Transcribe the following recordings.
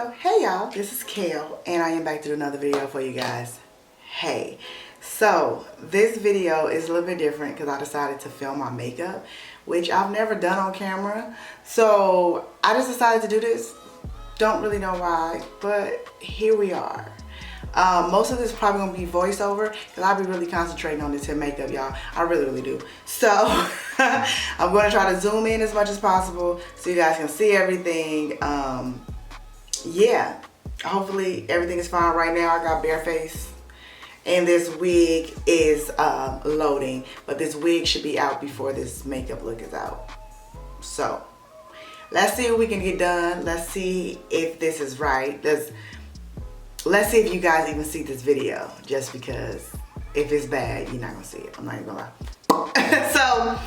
So hey y'all, this is Kel and I am back to do another video for you guys. Hey, so this video is a little bit different because I decided to film my makeup, which I've never done on camera. So I just decided to do this. Don't really know why, but here we are. Most of this is probably gonna be voiceover because I'll be really concentrating on this hair makeup, y'all. I really do. So I'm gonna try to zoom in as much as possible so you guys can see everything. Yeah, hopefully everything is fine right now. I got bare face and this wig is loading, but this wig should be out before this makeup look is out. So let's see what we can get done. Let's see if this is right. Let's see if you guys even see this video, just because if it's bad, you're not gonna see it. I'm not even gonna lie. So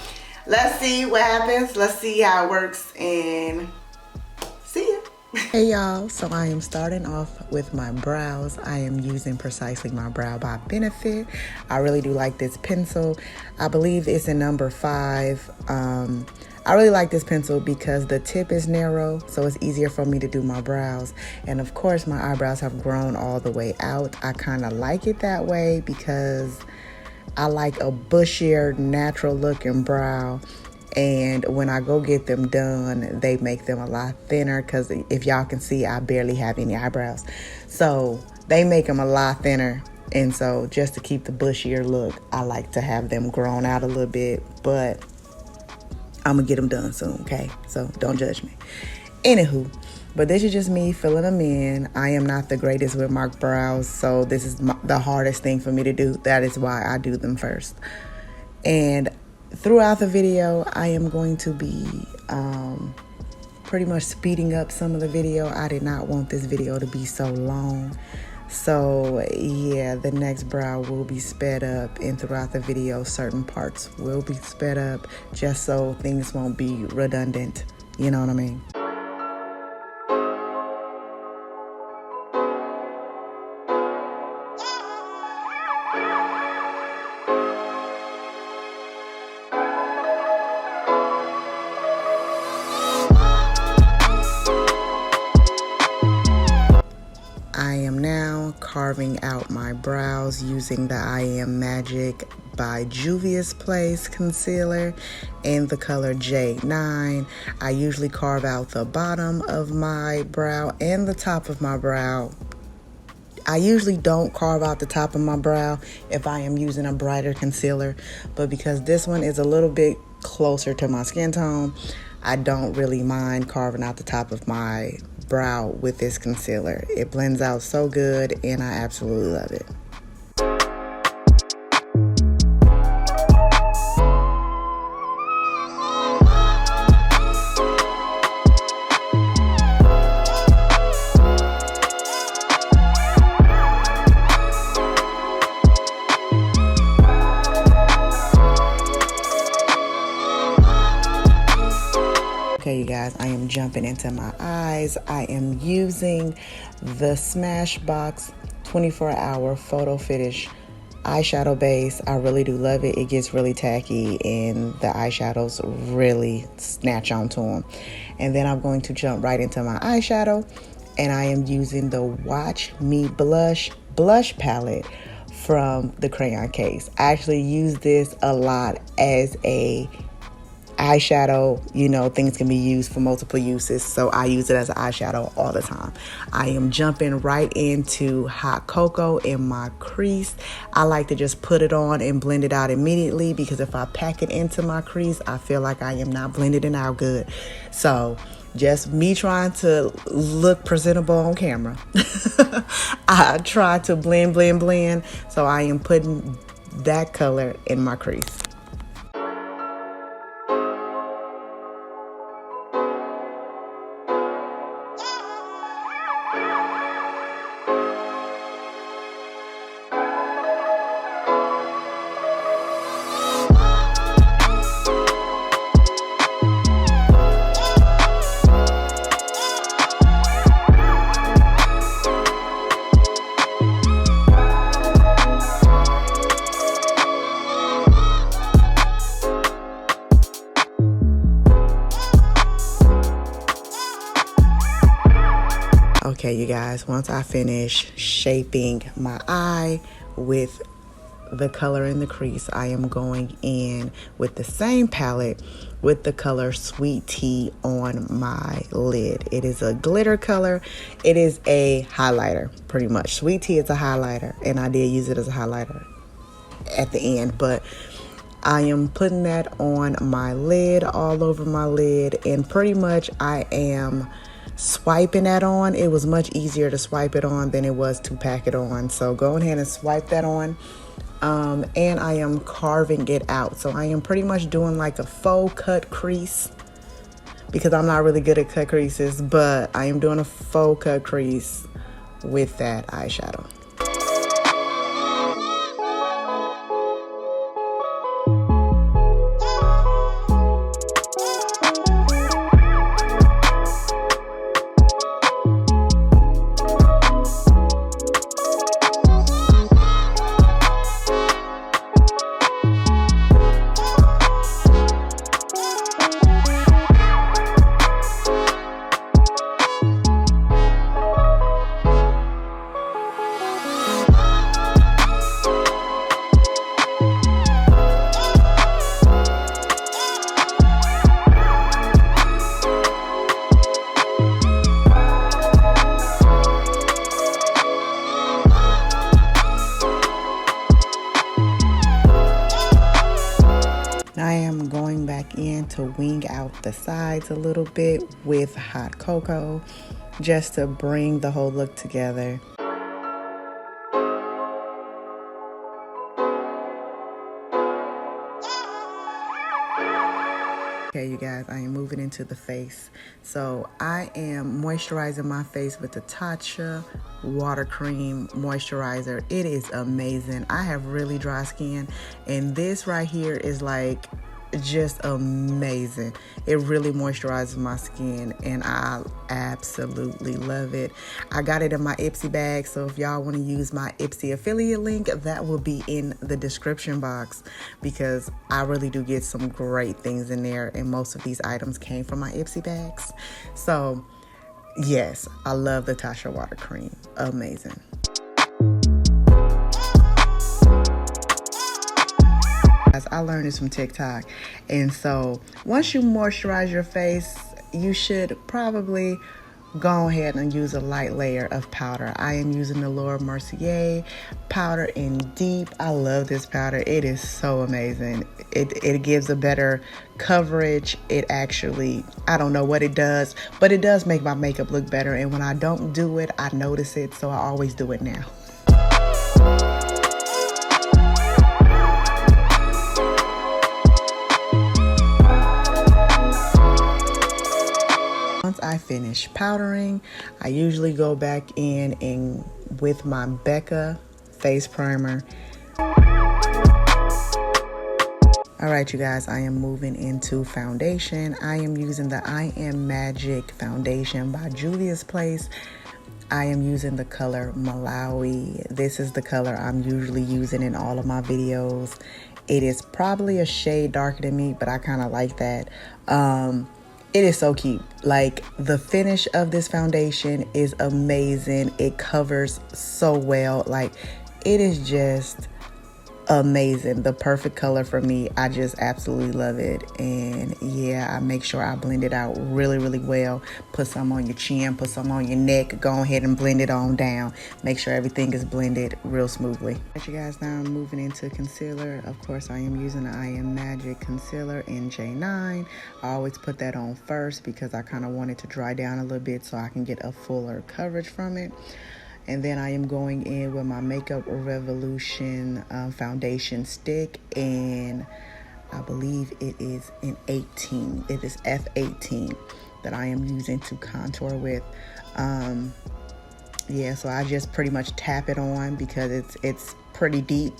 let's see what happens. Let's see how it works and see ya. Hey y'all, so I am starting off with my brows. I am using Precisely My Brow by Benefit. I really do like this pencil. I believe it's in number 5. I really like this pencil because the tip is narrow, so it's easier for me to do my brows. And of course, my eyebrows have grown all the way out. I kind of like it that way because I like a bushier, natural looking brow. And when I go get them done, they make them a lot thinner because if y'all can see, I barely have any eyebrows. So they make them a lot thinner. And so just to keep the bushier look, I like to have them grown out a little bit, but I'm gonna get them done soon, okay? So don't judge me. Anywho, but this is just me filling them in. I am not the greatest with marked brows, so this is the hardest thing for me to do. That is why I do them first. And throughout the video, I am going to be pretty much speeding up some of the video. I did not want this video to be so long. So yeah, the next brow will be sped up, and throughout the video, certain parts will be sped up just so things won't be redundant. You know what I mean? I am now carving out my brows using the I Am Magic by Juvia's Place concealer in the color J9. I usually carve out the bottom of my brow and the top of my brow. I usually don't carve out the top of my brow if I am using a brighter concealer, but because this one is a little bit closer to my skin tone, I don't really mind carving out the top of my brow with this concealer. It blends out so good and I absolutely love it. Okay, you guys, I am jumping into my eyes. I am using the Smashbox 24-hour photo finish eyeshadow base. I really do love it. It gets really tacky and the eyeshadows really snatch onto them. And then I'm going to jump right into my eyeshadow, and I am using the Watch Me Blush palette from the crayon case. I actually use this a lot as a eyeshadow. You know, things can be used for multiple uses, so I use it as an eyeshadow all the time. I am jumping right into Hot Cocoa in my crease. I like to just put it on and blend it out immediately because if I pack it into my crease, I feel like I am not blended it out good. So just me trying to look presentable on camera. I try to blend, so I am putting that color in my crease. Okay, you guys, once I finish shaping my eye with the color in the crease, I am going in with the same palette with the color Sweet Tea on my lid. It is a glitter color. It is a highlighter, pretty much. Sweet Tea is a highlighter, and I did use it as a highlighter at the end, but I am putting that on my lid, all over my lid, and pretty much I am swiping that on. It was much easier to swipe it on than it was to pack it on, so go ahead and swipe that on. And I am carving it out. So I am pretty much doing like a faux cut crease, because I'm not really good at cut creases, but I am doing a faux cut crease with that eyeshadow. I am going back in to wing out the sides a little bit with hot cocoa, just to bring the whole look together. Okay, you guys, I am moving into the face. So I am moisturizing my face with the Tatcha Water Cream Moisturizer. It is amazing. I have really dry skin, and this right here is like just amazing. It really moisturizes my skin, and I absolutely love it. I got it in my Ipsy bag, so if y'all want to use my Ipsy affiliate link, that will be in the description box, because I really do get some great things in there, and most of these items came from my Ipsy bags. So yes, I love the Tatcha Water Cream. Amazing. I learned this from TikTok, and so once you moisturize your face, you should probably go ahead and use a light layer of powder. I am using the Laura Mercier powder in Deep. I love this powder. It is so amazing. It gives a better coverage. It actually, I don't know what it does, but it does make my makeup look better, and when I don't do it, I notice it, so I always do it now. Once I finish powdering, I usually go back in and with my Becca face primer. Alright, you guys, I am moving into foundation. I am using the I Am Magic foundation by Juvia's Place. I am using the color Malawi. This is the color I'm usually using in all of my videos. It is probably a shade darker than me, but I kind of like that. It is so cute. Like, the finish of this foundation is amazing. It covers so well. Like, it is just amazing. The perfect color for me. I just absolutely love it. And yeah, I make sure I blend it out really, really well. Put some on your chin, put some on your neck. Go ahead and blend it on down. Make sure everything is blended real smoothly. Alright, you guys, now I'm moving into concealer. Of course, I am using the I Am Magic concealer in J9. I always put that on first because I kind of want it to dry down a little bit so I can get a fuller coverage from it. And then I am going in with my Makeup Revolution foundation stick, and I believe it is in 18. It is F18 that I am using to contour with. Yeah, so I just pretty much tap it on because it's pretty deep.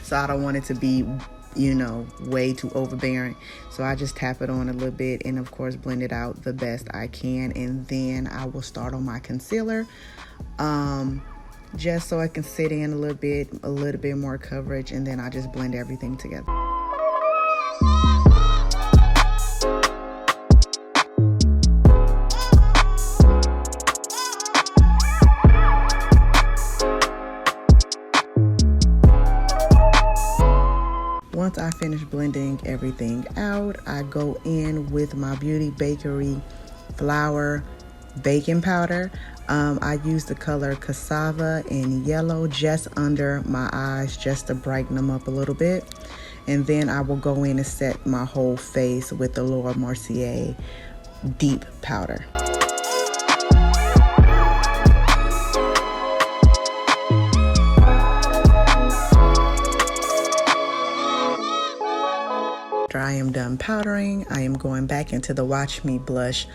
So I don't want it to be, you know, way too overbearing. So I just tap it on a little bit and of course blend it out the best I can. And then I will start on my concealer. Just so I can sit in a little bit more coverage, and then I just blend everything together. finish blending everything out, I go in with my Beauty Bakery Flour baking powder. I use the color cassava in yellow just under my eyes just to brighten them up a little bit. And then I will go in and set my whole face with the Laura Mercier deep powder. After I am done powdering, I am going back into the Watch Me Blush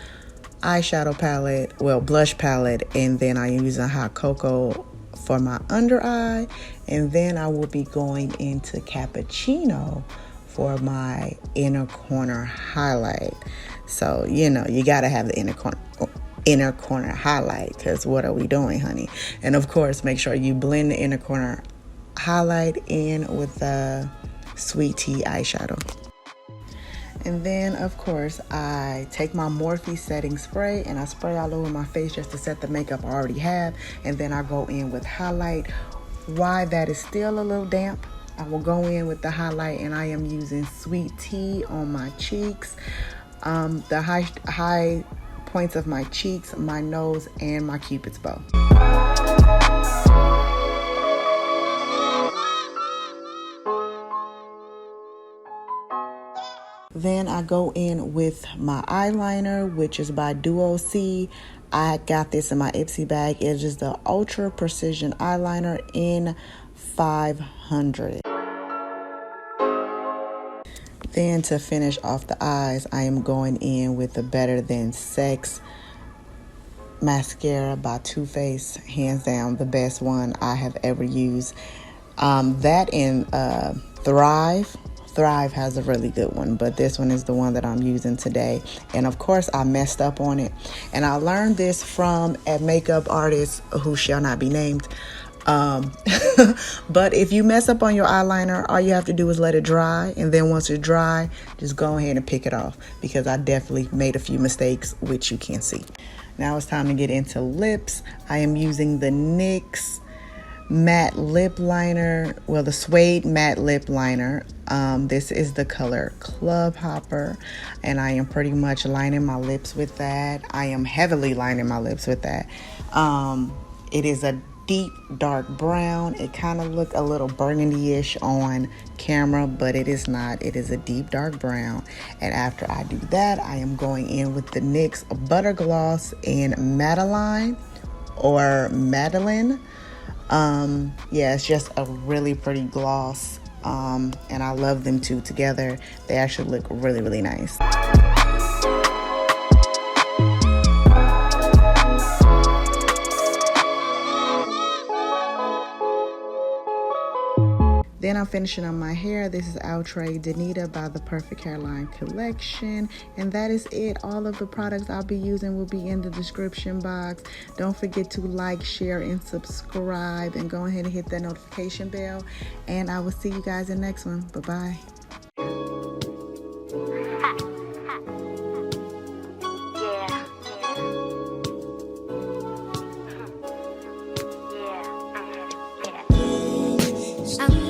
eyeshadow palette, well, blush palette, and then I am using hot cocoa for my under eye, and then I will be going into cappuccino for my inner corner highlight. So you know, you gotta have the inner corner highlight, because what are we doing, honey? And of course, make sure you blend the inner corner highlight in with the Sweet Tea eyeshadow. And then, of course, I take my Morphe setting spray and I spray all over my face just to set the makeup I already have. And then I go in with highlight. While that is still a little damp, I will go in with the highlight, and I am using Sweet Tea on my cheeks, the high points of my cheeks, my nose, and my Cupid's bow. Then I go in with my eyeliner, which is by Duvolle. I got this in my Ipsy bag. It is the Ultra Precision Eyeliner in 500. Then to finish off the eyes, I am going in with the Better Than Sex mascara by Too Faced. Hands down, the best one I have ever used. That and Thrive. Thrive has a really good one, but this one is the one that I'm using today. And of course, I messed up on it. And I learned this from a makeup artist who shall not be named. But if you mess up on your eyeliner, all you have to do is let it dry. And then once it's dry, just go ahead and pick it off, because I definitely made a few mistakes, which you can see. Now it's time to get into lips. I am using the NYX matte lip liner, well, the suede matte lip liner. This is the color Club Hopper, and I am pretty much lining my lips with that. I am heavily lining my lips with that. It is a deep dark brown. It kind of look a little burgundy-ish on camera, but it is not. It is a deep dark brown. And after I do that, I am going in with the NYX Butter Gloss in Madeline or Madeline. Yeah, it's just a really pretty gloss, and I love them two together. They actually look really, really nice. Then I'm finishing on my hair. This is Outre Danita by the Perfect Hairline Collection. And that is it. All of the products I'll be using will be in the description box. Don't forget to like, share, and subscribe. And go ahead and hit that notification bell. And I will see you guys in the next one. Bye-bye. I'm